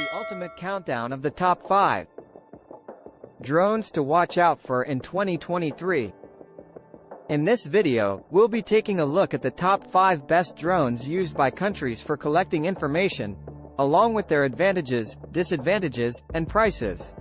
the ultimate countdown of the top 5 drones to watch out for in 2023. In this video, we'll be taking a look at the top 5 best drones used by countries for collecting information, along with their advantages, disadvantages, and prices.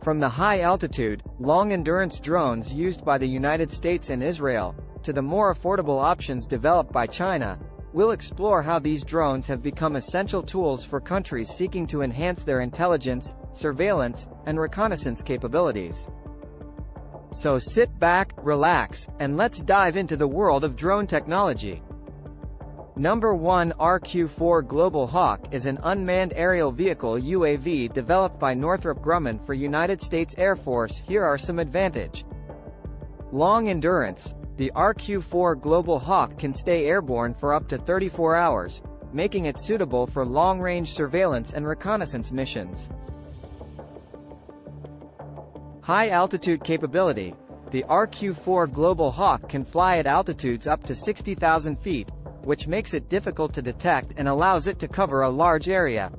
From the high-altitude, long-endurance drones used by the United States and Israel, to the more affordable options developed by China, we'll explore how these drones have become essential tools for countries seeking to enhance their intelligence, surveillance, and reconnaissance capabilities. So sit back, relax, and let's dive into the world of drone technology. Number 1. for.For Global Hawk is an unmanned aerial vehicle UAV developed by Northrop Grumman for United States Air Force. Here are some advantages. Long endurance. The for.For Global Hawk can stay airborne for up to 34 hours, making it suitable for long-range surveillance and reconnaissance missions. High-altitude capability. The for.For Global Hawk can fly at altitudes up to 60,000 feet, which makes it difficult to detect and allows it to cover a large area.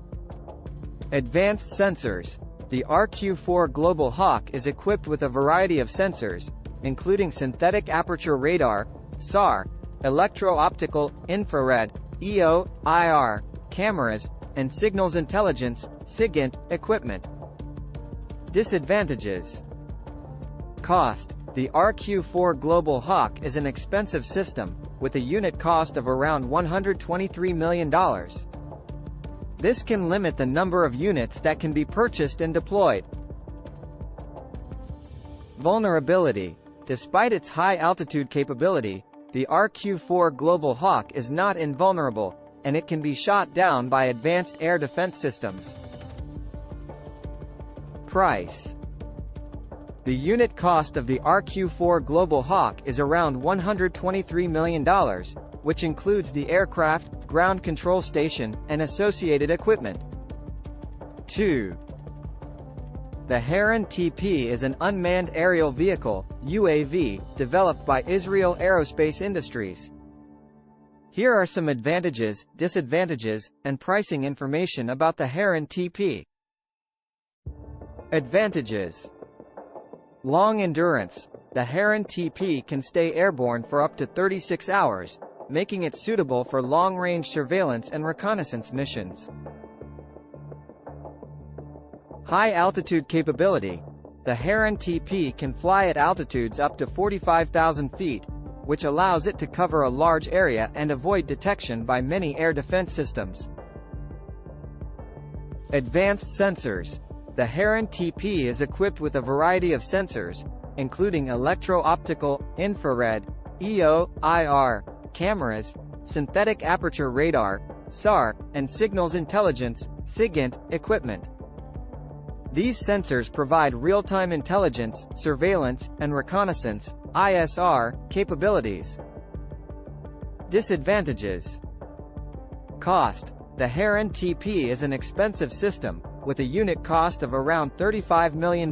Advanced sensors. The for.For Global Hawk is equipped with a variety of sensors, including synthetic aperture radar, SAR, electro-optical, infrared, EO, IR, cameras, and signals intelligence, SIGINT, equipment. Disadvantages. Cost. The for.For Global Hawk is an expensive system, with a unit cost of around $123 million. This can limit the number of units that can be purchased and deployed. Vulnerability. Despite its high-altitude capability, the for.For Global Hawk is not invulnerable, and it can be shot down by advanced air defense systems. Price. The unit cost of the for.For Global Hawk is around $123 million, which includes the aircraft, ground control station, and associated equipment. 2. The Heron TP is an unmanned aerial vehicle, UAV, developed by Israel Aerospace Industries. Here are some advantages, disadvantages, and pricing information about the Heron TP. Advantages. Long endurance. The Heron TP can stay airborne for up to 36 hours, making it suitable for long-range surveillance and reconnaissance missions. High-altitude capability. The Heron TP can fly at altitudes up to 45,000 feet, which allows it to cover a large area and avoid detection by many air defense systems. Advanced sensors. The Heron TP is equipped with a variety of sensors, including electro-optical, infrared, EO, IR, cameras, synthetic aperture radar, SAR, and signals intelligence, SIGINT, equipment. These sensors provide real-time intelligence, surveillance, and reconnaissance, ISR, capabilities. Disadvantages. Cost. The Heron TP is an expensive system, with a unit cost of around $35 million.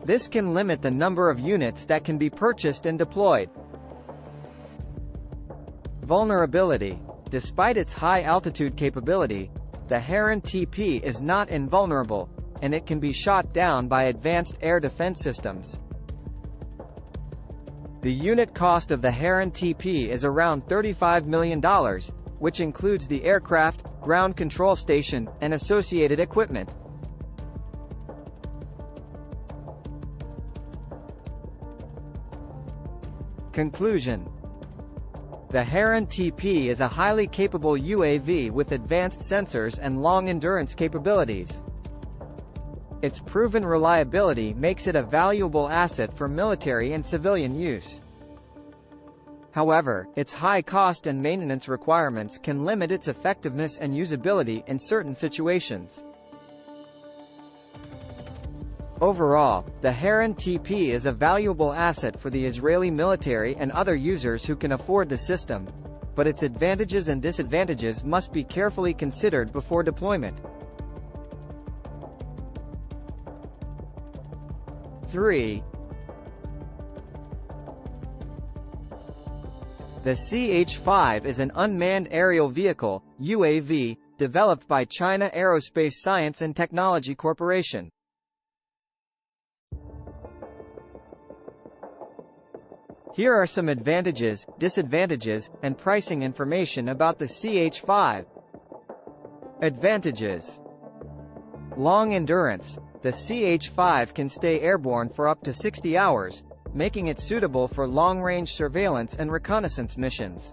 This can limit the number of units that can be purchased and deployed. Vulnerability. Despite its high-altitude capability, the Heron TP is not invulnerable, and it can be shot down by advanced air defense systems. The unit cost of the Heron TP is around $35 million, which includes the aircraft, ground control station, and associated equipment. Conclusion. The Heron TP is a highly capable UAV with advanced sensors and long-endurance capabilities. Its proven reliability makes it a valuable asset for military and civilian use. However, its high cost and maintenance requirements can limit its effectiveness and usability in certain situations. Overall, the Heron TP is a valuable asset for the Israeli military and other users who can afford the system, but its advantages and disadvantages must be carefully considered before deployment. 3. The CH-5 is an unmanned aerial vehicle, UAV, developed by China Aerospace Science and Technology Corporation. Here are some advantages, disadvantages, and pricing information about the CH-5. Advantages. Long endurance. The CH-5 can stay airborne for up to 60 hours, making it suitable for long-range surveillance and reconnaissance missions.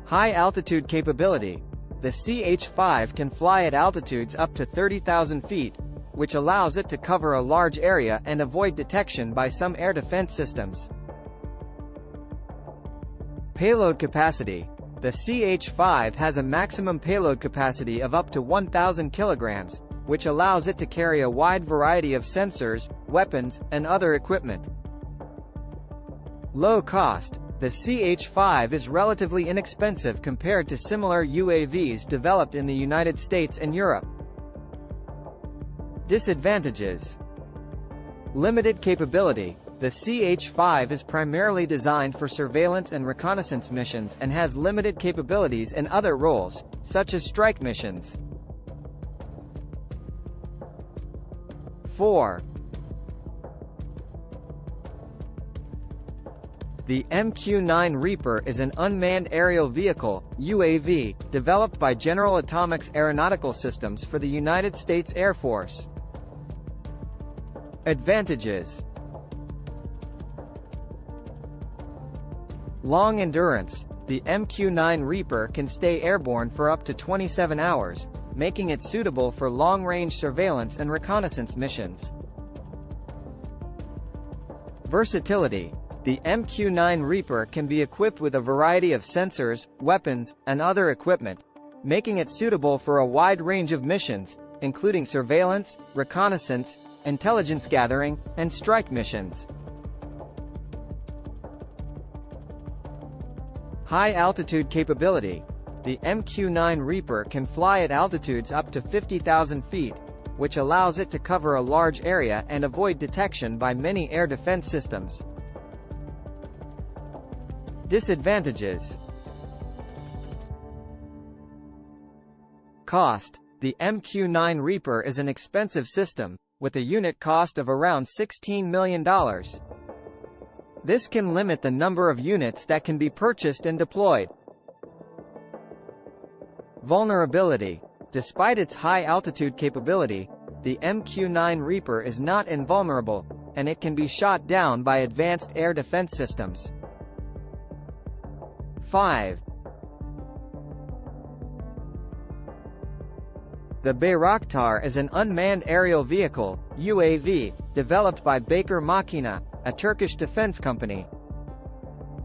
High-altitude capability. The CH-5 can fly at altitudes up to 30,000 feet, which allows it to cover a large area and avoid detection by some air defense systems. Payload capacity. The CH-5 has a maximum payload capacity of up to 1,000 kilograms, which allows it to carry a wide variety of sensors, weapons, and other equipment. Low cost. The CH-5 is relatively inexpensive compared to similar UAVs developed in the United States and Europe. Disadvantages. Limited capability. The CH-5 is primarily designed for surveillance and reconnaissance missions and has limited capabilities in other roles, such as strike missions. 4. The MQ-9 Reaper is an unmanned aerial vehicle, UAV, developed by General Atomics Aeronautical Systems for the United States Air Force. Advantages. Long endurance. The MQ-9 Reaper can stay airborne for up to 27 hours, making it suitable for long-range surveillance and reconnaissance missions. Versatility. The MQ-9 Reaper can be equipped with a variety of sensors, weapons, and other equipment, making it suitable for a wide range of missions, including surveillance, reconnaissance, intelligence gathering, and strike missions. High-altitude capability. The MQ-9 Reaper can fly at altitudes up to 50,000 feet, which allows it to cover a large area and avoid detection by many air defense systems. Disadvantages. Cost. The MQ-9 Reaper is an expensive system, with a unit cost of around $16 million. This can limit the number of units that can be purchased and deployed. Vulnerability. Despite its high-altitude capability, the MQ-9 Reaper is not invulnerable, and it can be shot down by advanced air defense systems. 5. The Bayraktar is an unmanned aerial vehicle, UAV, developed by Baker Makina, a Turkish defense company.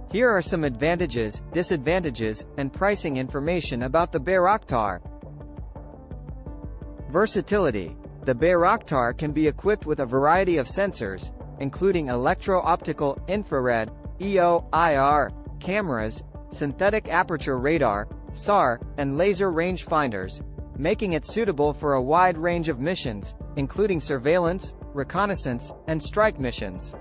Here are some advantages, disadvantages, and pricing information about the Bayraktar. Versatility. The Bayraktar can be equipped with a variety of sensors, including electro-optical, infrared, EO, IR, cameras, synthetic aperture radar, SAR, and laser rangefinders, making it suitable for a wide range of missions, including surveillance, reconnaissance, and strike missions.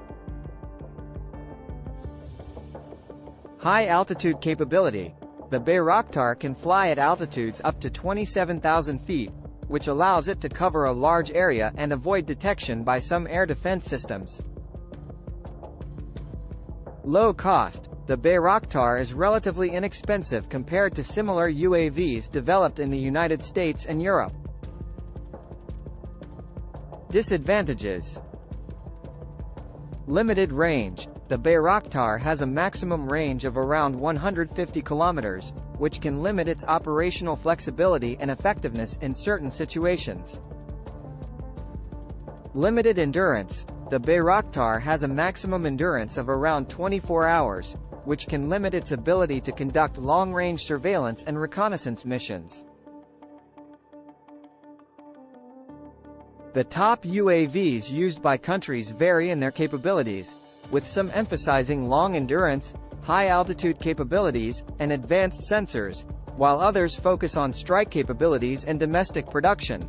High-altitude capability. The Bayraktar can fly at altitudes up to 27,000 feet, which allows it to cover a large area and avoid detection by some air defense systems. Low cost. The Bayraktar is relatively inexpensive compared to similar UAVs developed in the United States and Europe. Disadvantages. Limited range. The Bayraktar has a maximum range of around 150 kilometers, which can limit its operational flexibility and effectiveness in certain situations. Limited endurance. The Bayraktar has a maximum endurance of around 24 hours, which can limit its ability to conduct long-range surveillance and reconnaissance missions. The top UAVs used by countries vary in their capabilities, with some emphasizing long endurance, high-altitude capabilities, and advanced sensors, while others focus on strike capabilities and domestic production.